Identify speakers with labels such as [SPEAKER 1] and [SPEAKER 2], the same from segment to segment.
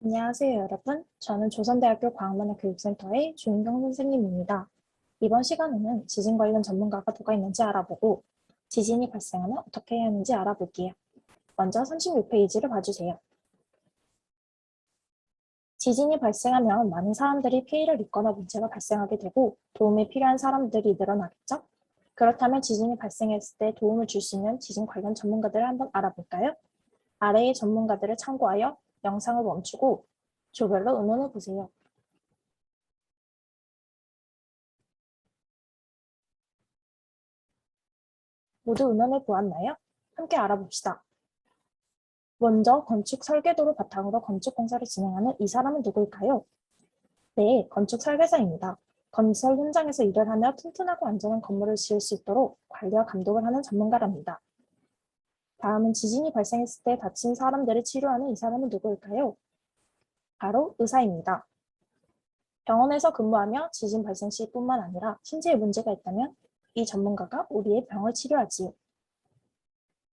[SPEAKER 1] 안녕하세요, 여러분. 저는 조선대학교 과학문화 교육센터의 조인경 선생님입니다. 이번 시간에는 지진 관련 전문가가 누가 있는지 알아보고 지진이 발생하면 어떻게 해야 하는지 알아볼게요. 먼저 36페이지를 봐주세요. 지진이 발생하면 많은 사람들이 피해를 입거나 문제가 발생하게 되고 도움이 필요한 사람들이 늘어나겠죠? 그렇다면 지진이 발생했을 때 도움을 줄 수 있는 지진 관련 전문가들을 한번 알아볼까요? 아래의 전문가들을 참고하여 영상을 멈추고 조별로 의논해 보세요. 모두 의논해 보았나요? 함께 알아봅시다. 먼저 건축 설계도를 바탕으로 건축 공사를 진행하는 이 사람은 누구일까요? 네, 건축 설계사입니다. 건설 현장에서 일을 하며 튼튼하고 안전한 건물을 지을 수 있도록 관리와 감독을 하는 전문가랍니다. 다음은 지진이 발생했을 때 다친 사람들을 치료하는 이 사람은 누구일까요? 바로 의사입니다. 병원에서 근무하며 지진 발생 시뿐만 아니라 신체에 문제가 있다면 이 전문가가 우리의 병을 치료하지요.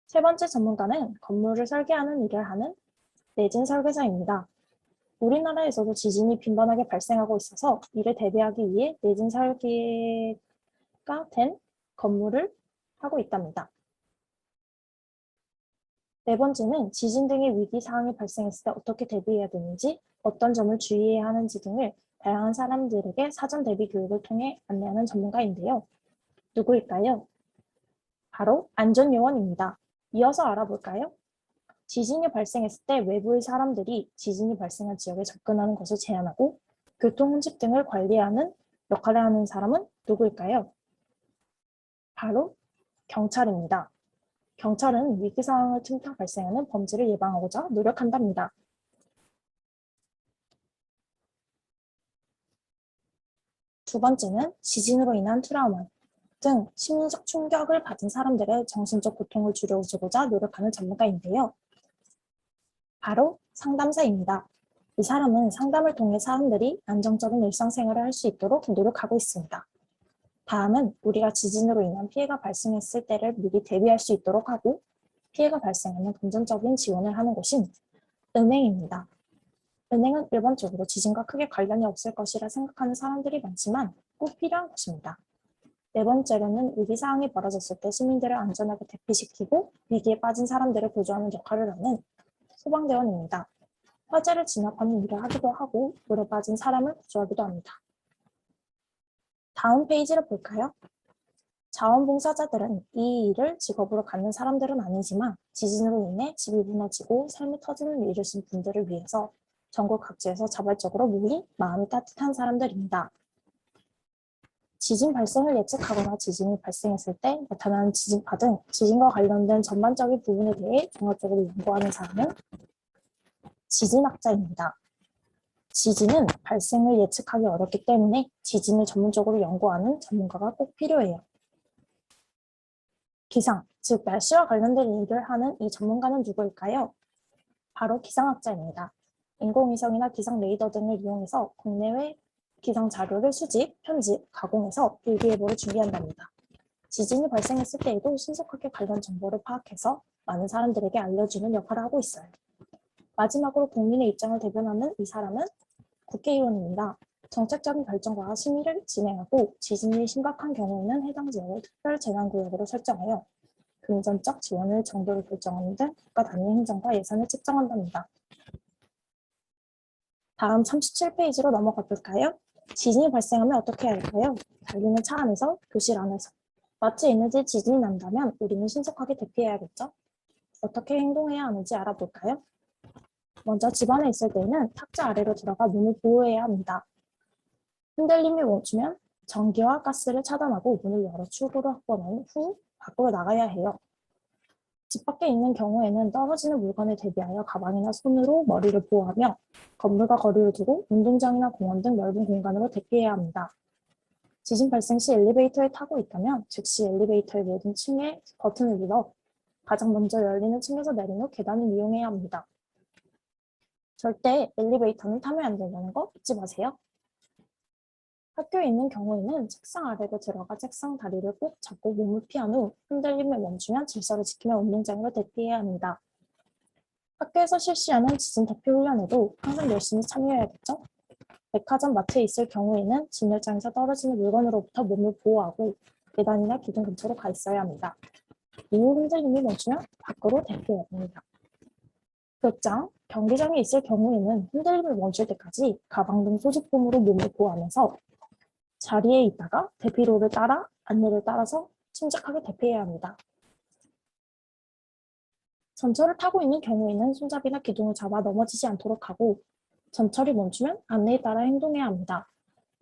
[SPEAKER 1] 세 번째 전문가는 건물을 설계하는 일을 하는 내진 설계사입니다. 우리나라에서도 지진이 빈번하게 발생하고 있어서 이를 대비하기 위해 내진 설계가 된 건물을 하고 있답니다. 네 번째는 지진 등의 위기 상황이 발생했을 때 어떻게 대비해야 되는지, 어떤 점을 주의해야 하는지 등을 다양한 사람들에게 사전 대비 교육을 통해 안내하는 전문가인데요. 누구일까요? 바로 안전요원입니다. 이어서 알아볼까요? 지진이 발생했을 때 외부의 사람들이 지진이 발생한 지역에 접근하는 것을 제한하고 교통 혼집 등을 관리하는 역할을 하는 사람은 누구일까요? 바로 경찰입니다. 경찰은 위기 상황을 틈타 발생하는 범죄를 예방하고자 노력한답니다. 두 번째는 지진으로 인한 트라우마 등 심리적 충격을 받은 사람들의 정신적 고통을 줄여주고자 노력하는 전문가인데요. 바로 상담사입니다. 이 사람은 상담을 통해 사람들이 안정적인 일상생활을 할 수 있도록 노력하고 있습니다. 다음은 우리가 지진으로 인한 피해가 발생했을 때를 미리 대비할 수 있도록 하고 피해가 발생하면 금전적인 지원을 하는 곳인 은행입니다. 은행은 일반적으로 지진과 크게 관련이 없을 것이라 생각하는 사람들이 많지만 꼭 필요한 것입니다. 네 번째로는 위기 상황이 벌어졌을 때 시민들을 안전하게 대피시키고 위기에 빠진 사람들을 구조하는 역할을 하는 소방대원입니다. 화재를 진압하는 일을 하기도 하고 물에 빠진 사람을 구조하기도 합니다. 다음 페이지를 볼까요? 자원봉사자들은 이 일을 직업으로 갖는 사람들은 아니지만 지진으로 인해 집이 무너지고 삶이 터지는 일을 쓴 분들을 위해서 전국 각지에서 자발적으로 모인 마음이 따뜻한 사람들입니다. 지진 발생을 예측하거나 지진이 발생했을 때 나타나는 지진파 등 지진과 관련된 전반적인 부분에 대해 종합적으로 연구하는 사람은 지진학자입니다. 지진은 발생을 예측하기 어렵기 때문에 지진을 전문적으로 연구하는 전문가가 꼭 필요해요. 기상, 즉 날씨와 관련된 일을 하는 이 전문가는 누구일까요? 바로 기상학자입니다. 인공위성이나 기상 레이더 등을 이용해서 국내외 기상 자료를 수집, 편집, 가공해서 일기예보를 준비한답니다. 지진이 발생했을 때에도 신속하게 관련 정보를 파악해서 많은 사람들에게 알려주는 역할을 하고 있어요. 마지막으로 국민의 입장을 대변하는 이 사람은 국회의원입니다. 정책적인 결정과 심의를 진행하고 지진이 심각한 경우에는 해당 지역을 특별재난구역으로 설정하여 금전적 지원을 정도를 결정하는 등 국가 단위 행정과 예산을 책정한답니다. 다음 37페이지로 넘어가 볼까요? 지진이 발생하면 어떻게 해야 할까요? 달리는 차 안에서, 교실 안에서. 마트에 있는지 지진이 난다면 우리는 신속하게 대피해야겠죠? 어떻게 행동해야 하는지 알아볼까요? 먼저 집 안에 있을 때는 탁자 아래로 들어가 문을 보호해야 합니다. 흔들림이 멈추면 전기와 가스를 차단하고 문을 열어 출구를 확보한 후 밖으로 나가야 해요. 집 밖에 있는 경우에는 떨어지는 물건에 대비하여 가방이나 손으로 머리를 보호하며 건물과 거리를 두고 운동장이나 공원 등 넓은 공간으로 대피해야 합니다. 지진 발생 시 엘리베이터에 타고 있다면 즉시 엘리베이터의 모든 층에 버튼을 눌러 가장 먼저 열리는 층에서 내린 후 계단을 이용해야 합니다. 절대 엘리베이터는 타면 안 된다는 거 잊지 마세요. 학교에 있는 경우에는 책상 아래로 들어가 책상 다리를 꼭 잡고 몸을 피한 후 흔들림을 멈추면 질서를 지키며 운동장으로 대피해야 합니다. 학교에서 실시하는 지진 대피 훈련에도 항상 열심히 참여해야겠죠? 백화점, 마트에 있을 경우에는 진열장에서 떨어지는 물건으로부터 몸을 보호하고 계단이나 기둥 근처로 가 있어야 합니다. 이후 흔들림이 멈추면 밖으로 대피해야 합니다. 극장, 경기장에 있을 경우에는 흔들림을 멈출 때까지 가방 등 소지품으로 몸을 보호하면서 자리에 있다가 대피로를 따라 안내를 따라서 침착하게 대피해야 합니다. 전철을 타고 있는 경우에는 손잡이나 기둥을 잡아 넘어지지 않도록 하고 전철이 멈추면 안내에 따라 행동해야 합니다.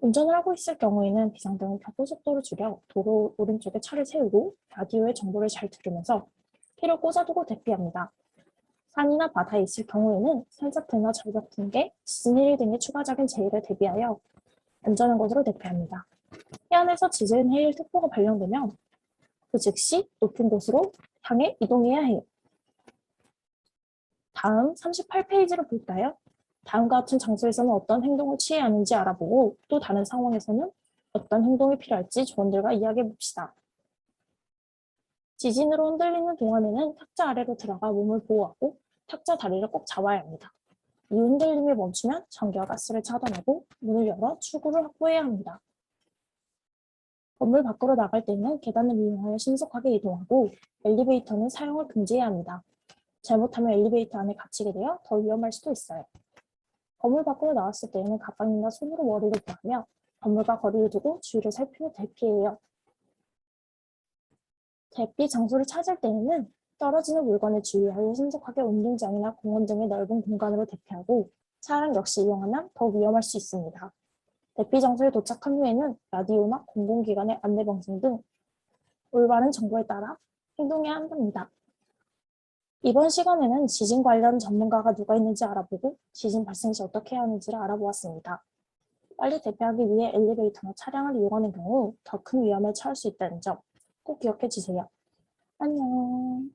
[SPEAKER 1] 운전을 하고 있을 경우에는 비상등을 켜고 속도를 줄여 도로 오른쪽에 차를 세우고 라디오의 정보를 잘 들으면서 키를 꽂아두고 대피합니다. 산이나 바다에 있을 경우에는 산사태나 절벽 등의 지진 해일 등의 추가적인 재해를 대비하여 안전한 곳으로 대피합니다. 해안에서 지진 해일 특보가 발령되면 그 즉시 높은 곳으로 향해 이동해야 해요. 다음 38페이지를 볼까요? 다음과 같은 장소에서는 어떤 행동을 취해야 하는지 알아보고 또 다른 상황에서는 어떤 행동이 필요할지 조원들과 이야기해 봅시다. 지진으로 흔들리는 동안에는 탁자 아래로 들어가 몸을 보호하고 탁자 다리를 꼭 잡아야 합니다. 이 흔들림이 멈추면 전기와 가스를 차단하고 문을 열어 출구를 확보해야 합니다. 건물 밖으로 나갈 때는 계단을 이용하여 신속하게 이동하고 엘리베이터는 사용을 금지해야 합니다. 잘못하면 엘리베이터 안에 갇히게 되어 더 위험할 수도 있어요. 건물 밖으로 나왔을 때에는 가방이나 손으로 머리를 보하며 건물과 거리를 두고 주위를 살피며 대피해요. 대피 장소를 찾을 때에는 떨어지는 물건을 주의하여 신속하게 운동장이나 공원 등의 넓은 공간으로 대피하고 차량 역시 이용하면 더 위험할 수 있습니다. 대피 장소에 도착한 후에는 라디오나 공공기관의 안내방송 등 올바른 정보에 따라 행동해야 한답니다. 이번 시간에는 지진 관련 전문가가 누가 있는지 알아보고 지진 발생 시 어떻게 해야 하는지를 알아보았습니다. 빨리 대피하기 위해 엘리베이터나 차량을 이용하는 경우 더 큰 위험에 처할 수 있다는 점 꼭 기억해 주세요. 안녕.